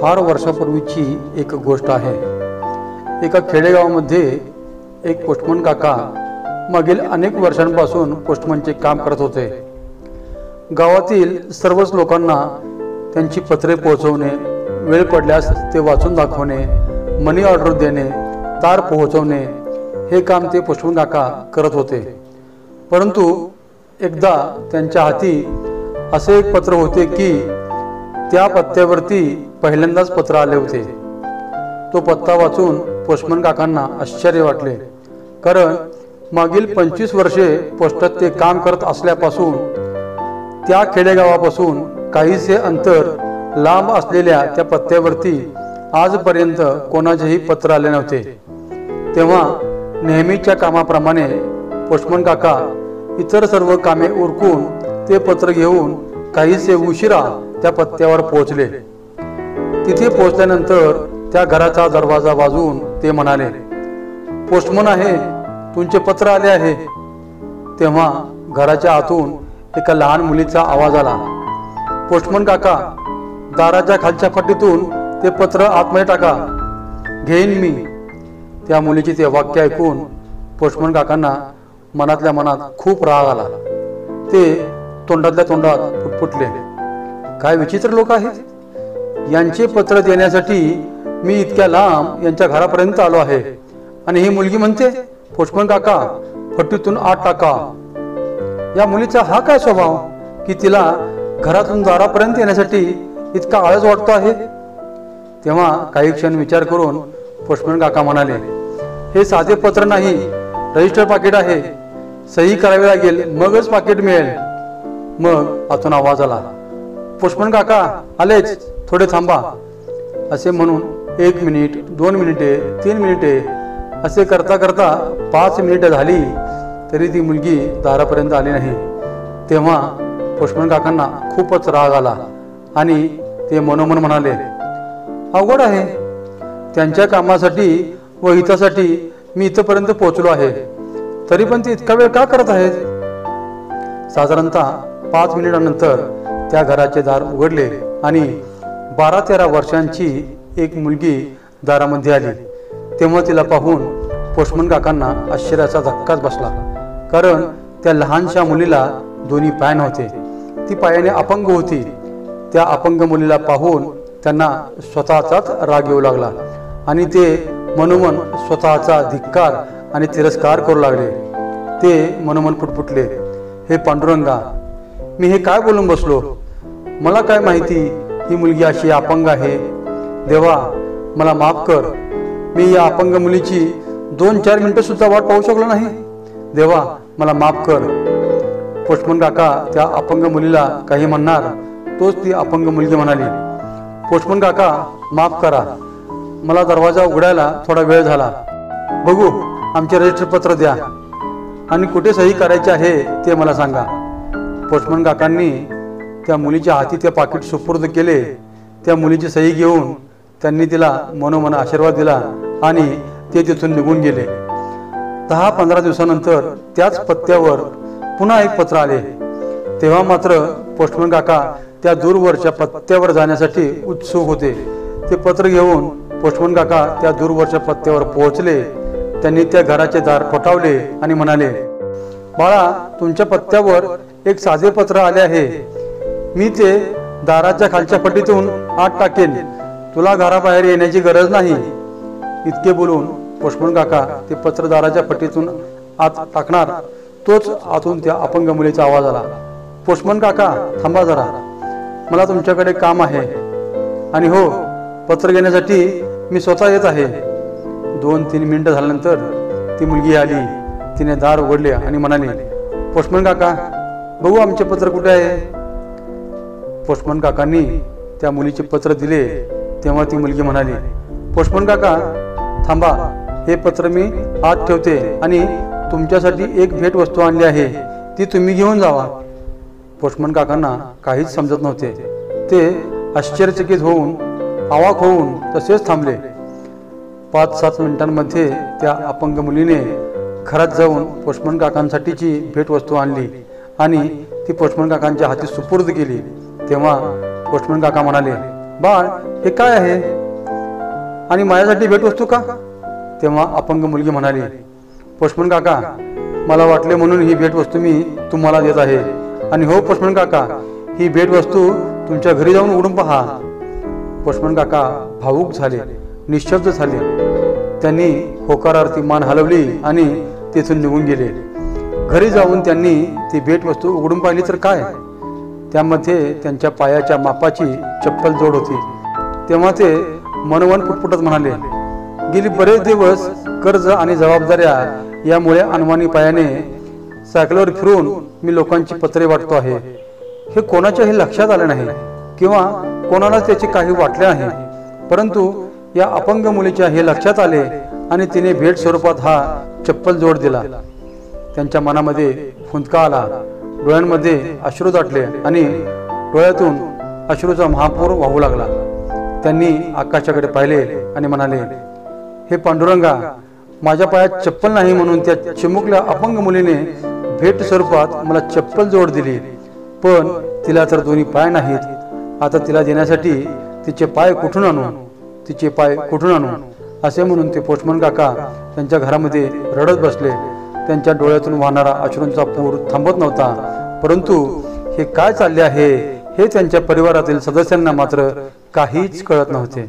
फार वर्षापूर्वीची एक गोष्ट आहे। एका खेडेगावामध्ये एक पोस्टमन काका मागील अनेक वर्षांपासून पोस्टमनचे काम करत होते। गावातील सर्वच लोकांना त्यांची पत्रे पोहोचवणे, वेळ पडल्यास ते वाचून दाखवणे, मनी ऑर्डर देणे, तार पोहोचवणे हे काम ते पोस्टमन काका करत होते। परंतु एकदा त्यांच्या हाती असे एक पत्र होते की त्या पत्त्यावरती पहिल्यांदाच पत्र आले होते। तो पत्ता वाचून पोस्टमन काकांना आश्चर्य वाटले, कारण मागील 25 वर्षे पोस्टात ते काम करत असल्यापासून त्या खेडेगावापासून काहीसे अंतर लांब असलेल्या त्या पत्त्यावरती आजपर्यंत कोणाचेही पत्र आले नव्हते। तेव्हा नेहमीच्या कामाप्रमाणे पोस्टमन काका इतर सर्व कामे उरकून ते पत्र घेऊन काहीसे उशिरा त्या पत्त्यावर पोहोचले। तिथे पोहोचल्यानंतर त्या घराचा दरवाजा वाजवून ते म्हणाले, पोस्टमन आहे, तुमचे पत्र आले आहे। तेव्हा घराच्या आतून एका लहान मुलीचा आवाज आला, पोस्टमन काका, दाराच्या खालच्या फटीतून ते पत्र आतमध्ये टाका, घेईन मी। त्या मुलीचे ते वाक्य ऐकून पोस्टमन काकांना मनातल्या मनात खूप राग आला। ते तोंडातल्या तोंडात फुटफुटले, काय विचित्र लोक आहेत, यांचे पत्र देण्यासाठी मी इतक्या लांब यांच्या घरापर्यंत आलो आहे आणि ही मुलगी म्हणते, पोस्टमन काका, फटीतून आत टाका। या मुलीचा हा काय स्वभाव की तिला घरातून दारापर्यंत येण्यासाठी इतका आळस वाटतो आहे। तेव्हा काही क्षण विचार करून पोस्टमन काका म्हणाले, हे साधे पत्र नाही, रजिस्टर पाकिट आहे, सही करावी लागेल, मगच पाकिट मिळेल। मग आतून आवाज आला, पोस्टमन काका आलेच, थोडे थांबा। असे म्हणून 1 मिनिट, 2 मिनिटे, 3 मिनिटे असे करता करता 5 मिनिटे झाली तरी ती मुलगी दारापर्यंत आली नाही। तेव्हा पोस्टमन काकांना खूपच राग आला आणि ते मनोमन म्हणाले, अवघड आहे, त्यांच्या कामासाठी व हितासाठी मी इथपर्यंत पोहोचलो आहे, तरी पण ते इतका वेळ का करत आहेत। साधारणतः 5 मिनिटांनंतर त्या घराचे दार उघडले आणि 12-13 वर्षांची एक मुलगी दारामध्ये आली। तेव्हा तिला पाहून पोस्टमन काकांना आश्चर्याचा धक्काच बसला, कारण त्या लहानशा मुलीला दोन्ही पाय नव्हते, ती पायाने अपंग होती। त्या अपंग मुलीला पाहून त्यांना स्वतःचाच राग येऊ लागला आणि ते मनोमन स्वतःचा धिक्कार आणि तिरस्कार करू लागले। ते मनोमन फुटफुटले, हे पांडुरंगा, मी हे काय बोलून बसलो, मला काय माहिती ही मुलगी अशी अपंग आहे। देवा, मला माफ कर, मी या अपंग मुलीची 2-4 मिनिटं सुद्धा वाट पाहू शकलो नाही। देवा, मला माफ कर। पोस्टमन काका त्या अपंग मुलीला काही म्हणणार तोच ती अपंग मुलगी म्हणाली, पोस्टमन काका, माफ करा, मला दरवाजा उघडायला थोडा वेळ झाला, बघू आमचे रजिस्टर पत्र द्या आणि कुठे सही करायची आहे ते मला सांगा। पोस्टमन काकांनी त्या मुलीच्या हाती ते पाकिट सुपूर्द केले। त्या मुलीची सही घेऊन त्यांनी तिला मनोमन आशीर्वाद दिला आणि ते तिथून निघून गेले। 10-15 दिवसानंतर त्याच पत्त्यावर पुन्हा एक पत्र आले। तेव्हा मात्र पोस्टमन काका त्या दूरवरच्या पत्त्यावर जाण्यासाठी उत्सुक होते। ते पत्र घेऊन पोस्टमन काका त्या दूरवरच्या पत्त्यावर पोहोचले। त्यांनी त्या घराचे दार ठोठावले आणि म्हणाले, बाळा, तुमच्या पत्त्यावर एक साधे पत्र आले आहे, मी ते दाराच्या खालच्या फटीतून आत टाकेन, तुला घराबाहेर येण्याची गरज नाही। इतके बोलून पोस्टमन काका ते पत्र दाराच्या फटीतून आत टाकणार तोच आतून त्या अपंग मुलीचा आवाज आला, पोस्टमन काका, थांबा जरा, मला तुमच्याकडे काम आहे आणि हो, पत्र घेण्यासाठी मी स्वतः येत आहे। 2-3 मिनिटं झाल्यानंतर ती मुलगी आली। तिने दार उघडले आणि म्हणाली, पोस्टमन काका, बघू आमचे पत्र कुठे आहे। पोस्टमन काकांनी त्या मुलीचे पत्र दिले। तेव्हा ती मुलगी म्हणाली, पोस्टमन काका, थांबा, हे पत्र मी आत ठेवते आणि तुमच्यासाठी एक भेट वस्तू आणली आहे, ती तुम्ही घेऊन जावा। पोस्टमन काकांना काहीच समजत नव्हते। ते आश्चर्यचकित होऊन, अवाक होऊन तसेच थांबले। 5-7 मिनिटांमध्ये त्या अपंग मुलीने घरात जाऊन पोस्टमन काकांसाठीची भेटवस्तू आणली आणि ती पोस्टमन काकांच्या हाती सुपूर्द केली। तेव्हा पोस्टमन काका म्हणाले, बाळ, हे काय आहे आणि माझ्यासाठी भेटवस्तू का? तेव्हा अपंग मुलगी म्हणाली, पोस्टमन काका, मला वाटले म्हणून ही भेटवस्तू मी तुम्हाला देत आहे. आणि हो पोस्टमन काका, ही भेटवस्तू तुमच्या घरी जाऊन उघडून पहा. पोस्टमन काका भावूक झाले, निशब्द झाले. त्यांनी होकारार्थी मान हलवली आणि तेथून निघून गेले. घरी जाऊन त्यांनी ती भेटवस्तू उघडून पाहिली तर काय, त्यामध्ये त्यांच्या पायाच्या मापाची चप्पल जोड होती. तेव्हा ते मनोमन पुटपुटत म्हणाले, गेली बरेच दिवस कर्ज आणि जबाबदाऱ्या यामुळे अनवाणी पायाने सायकलवर फिरून मी लोकांची पत्रे वाटतो आहे. हे कोणाच्याही लक्षात आले नाही किंवा कोणाला त्याचे काही वाटले नाही, परंतु या अपंग मुलीच्या हे लक्षात आले आणि तिने भेट स्वरूपात हा चप्पल जोड दिला. त्यांच्या मनामध्ये फुंदका आला, डोळ्यांमध्ये अश्रू दाटले आणि डोळ्यातून अश्रूचा महापूर वाहू लागला. त्यांनी आकाशाकडे पाहिले आणि म्हणाले, हे पांडुरंगा, माझ्या पायात चप्पल नाही म्हणून त्या चिमुकल्या अपंग मुलीने भेट स्वरूपात मला चप्पल जोड दिली, पण तिला तर दोन्ही पाय नाहीत. आता तिला देण्यासाठी तिचे पाय कुठून आणू असे म्हणून ते पोस्टमन काका त्यांच्या घरामध्ये रडत बसले. त्यांच्या डोळ्यातून वाहणारा अश्रूंचा पूर थांबत नव्हता, परंतु हे काय चालले आहे हे त्यांच्या परिवारातील सदस्यांना मात्र काहीच कळत नव्हते.